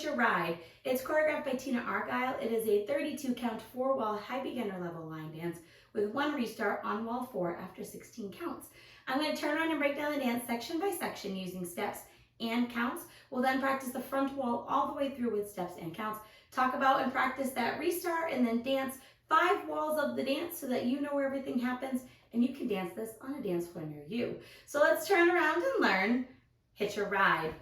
Hitch a Ride. It's choreographed by Tina Argyle. It is a 32 count 4-wall high beginner level line dance with one restart on wall 4 after 16 counts. I'm going to turn around and break down the dance section by section using steps and counts. We'll then practice the front wall all the way through with steps and counts. Talk about and practice that restart and then dance 5 walls of the dance so that you know where everything happens and you can dance this on a dance floor near you. So let's turn around and learn Hitch a Ride.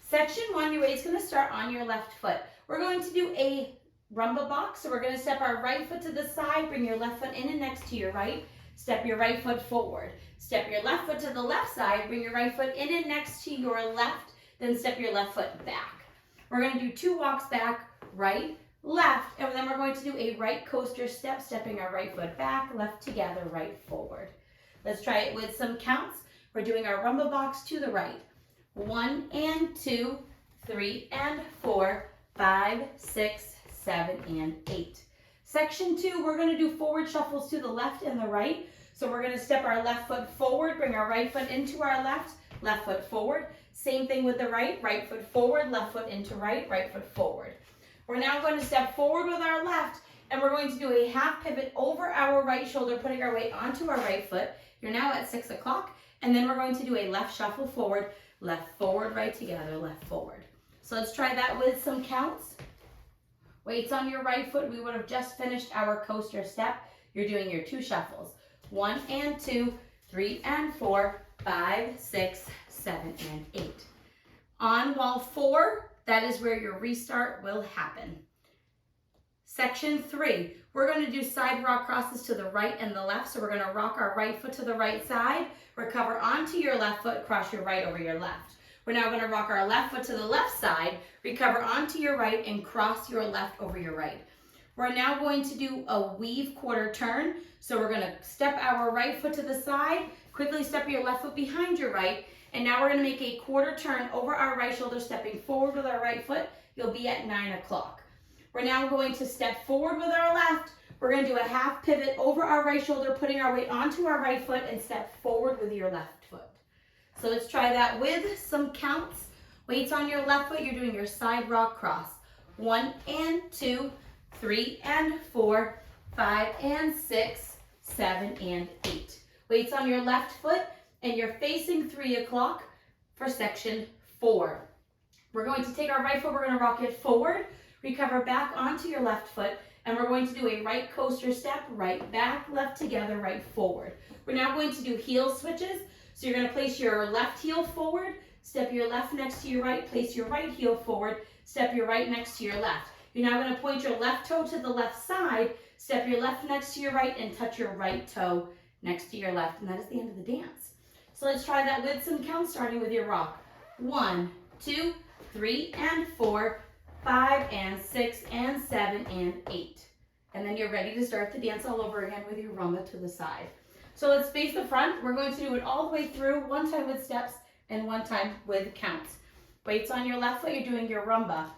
Section 1, your weight's going to start on your left foot. We're going to do a rumba box. So we're going to step our right foot to the side, bring your left foot in and next to your right. Step your right foot forward. Step your left foot to the left side, bring your right foot in and next to your left, then step your left foot back. We're going to do 2 walks back, right, left, and then we're going to do a right coaster step, stepping our right foot back, left together, right forward. Let's try it with some counts. We're doing our rumba box to the right. 1 and 2, 3 and 4, 5, 6, 7 and 8. Section 2, we're going to do forward shuffles to the left and the right. So we're going to step our left foot forward, bring our right foot into our left foot forward. Same thing with the right foot forward, left foot into right foot forward. We're now going to step forward with our left, and we're going to do a half pivot over our right shoulder, putting our weight onto our right foot. You're now at 6 o'clock, and then we're going to do a left shuffle forward, right together, left forward. So let's try that with some counts. Weights on your right foot. We would have just finished our coaster step. You're doing your 2 shuffles. 1 and 2, 3 and 4, 5, 6, 7 and 8. On wall 4, that is where your restart will happen. Section 3, we're going to do side rock crosses to the right and the left. So we're going to rock our right foot to the right side, recover onto your left foot, cross your right over your left. We're now going to rock our left foot to the left side, recover onto your right, and cross your left over your right. We're now going to do a weave quarter turn. So we're going to step our right foot to the side, quickly step your left foot behind your right, and now we're going to make a quarter turn over our right shoulder, stepping forward with our right foot. You'll be at 9 o'clock. We're now going to step forward with our left. We're going to do a half pivot over our right shoulder, putting our weight onto our right foot, and step forward with your left foot. So let's try that with some counts. Weights on your left foot, you're doing your side rock cross. 1 and 2, 3 and 4, 5 and 6, 7 and 8. Weights on your left foot, and you're facing 3 o'clock for section 4. We're going to take our right foot, we're going to rock it forward, recover back onto your left foot, and we're going to do a right coaster step, right back, left together, right forward. We're now going to do heel switches. So you're going to place your left heel forward, step your left next to your right, place your right heel forward, step your right next to your left. You're now going to point your left toe to the left side, step your left next to your right, and touch your right toe next to your left. And that is the end of the dance. So let's try that with some counts, starting with your rock. 1, 2, 3 and 4, 5 and 6 and 7 and 8. And then you're ready to start the dance all over again with your rumba to the side. So let's face the front. We're going to do it all the way through, 1 time with steps and 1 time with counts. Weights on your left foot, you're doing your rumba.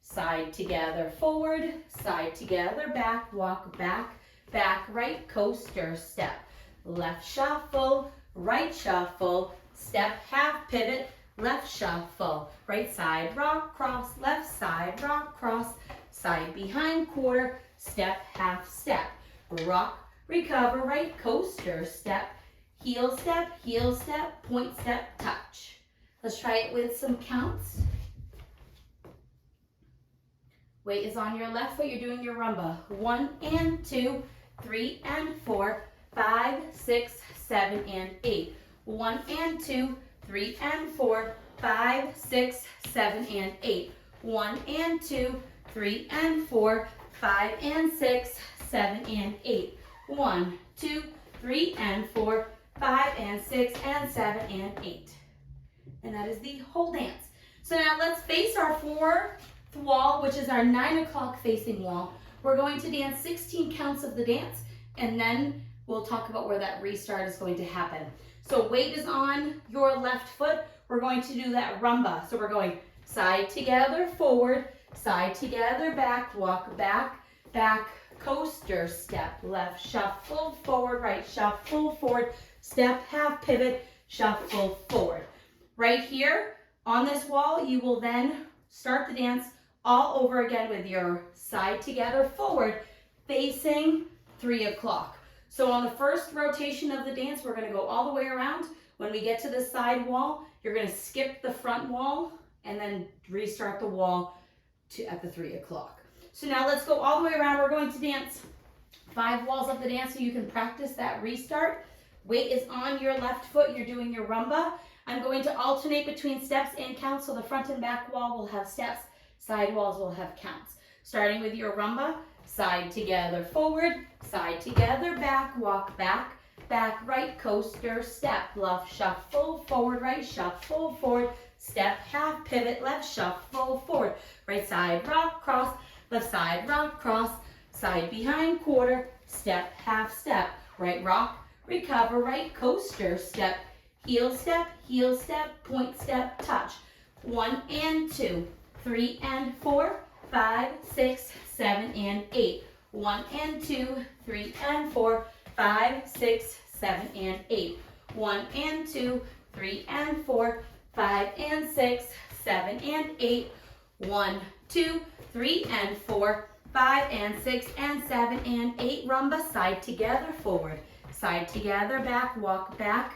Side together, forward, side together, back, walk back, back, right, coaster, step. Left shuffle, right shuffle, step, half pivot, left shuffle. Right side, rock, cross, left side, rock, cross, side behind, quarter, step, half step. Rock, recover, right coaster, step, heel step, point step, touch. Let's try it with some counts. Weight is on your left foot, you're doing your rumba. 1 and 2, 3 and 4, 5, 6, 7 and 8. 1 and 2, 3 and 4, 5, 6, 7 and 8. 1 and 2, 3 and 4, 5 and 6, 7 and 8. 1, 2, 3 and 4, 5 and 6 and 7 and 8. And that is the whole dance. So now let's face our 4th wall, which is our 9 o'clock facing wall. We're going to dance 16 counts of the dance, and then we'll talk about where that restart is going to happen. So weight is on your left foot. We're going to do that rumba. So we're going side together, forward, side together, back, walk back, back, coaster step, left shuffle, forward, right shuffle, forward, step, half pivot, shuffle, forward. Right here on this wall, you will then start the dance all over again with your side together forward, facing 3 o'clock. So on the first rotation of the dance, we're gonna go all the way around. When we get to the side wall, you're gonna skip the front wall and then restart the wall at the 3 o'clock. So now let's go all the way around. We're going to dance 5 walls of the dance so you can practice that restart. Weight is on your left foot. You're doing your rumba. I'm going to alternate between steps and counts, so the front and back wall will have steps, side walls will have counts. Starting with your rumba, side together forward, side together back, walk back, back right, coaster, step, left shuffle, forward right, shuffle, forward, step, half, pivot, left shuffle, forward, right side, rock, cross, left side, rock, cross, side behind, quarter, step, half step, right rock, recover, right coaster, step, heel step, point step, touch. 1 and 2, 3 and 4, 5, 6, 7 and 8. 1 and 2, 3 and 4, 5, 6, 7 and 8. 1 and 2, 3 and 4, 5 and 6, 7 and 8. 1, 2, 3 and 4, 5 and 6 and 7 and 8. Rumba, side together forward, side together back, walk back,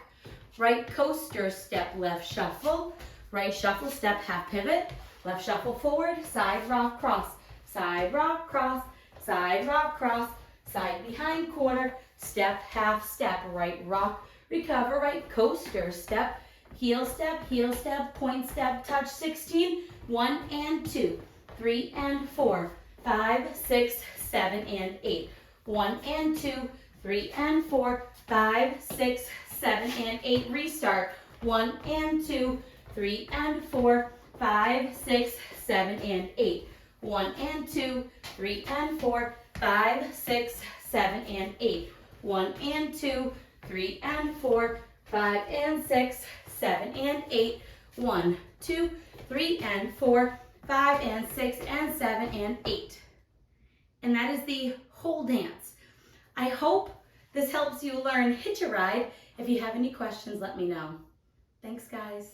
right coaster, step, left shuffle, right shuffle, step, half pivot, left shuffle forward, side rock cross, side rock cross, side rock cross, side behind quarter, step, half step, right rock, recover, right coaster, step, heel step, point step, touch. 16, 1 and 2, 3 and 4, 5, 6, 7 and 8. 1 and 2, 3 and 4, 5, 6, 7 and 8. Restart. 1 and 2, 3 and 4, 5, 6, 7 and 8. 1 and 2, 3 and 4, 5, 6, 7 and 8. 1 and 2, 3 and 4, 5 and 6, 7 and 8. 1, 2, 3 and 4, 5 and 6 and 7 and 8. And that is the whole dance. I hope this helps you learn Hitch a Ride. If you have any questions, let me know. Thanks, guys.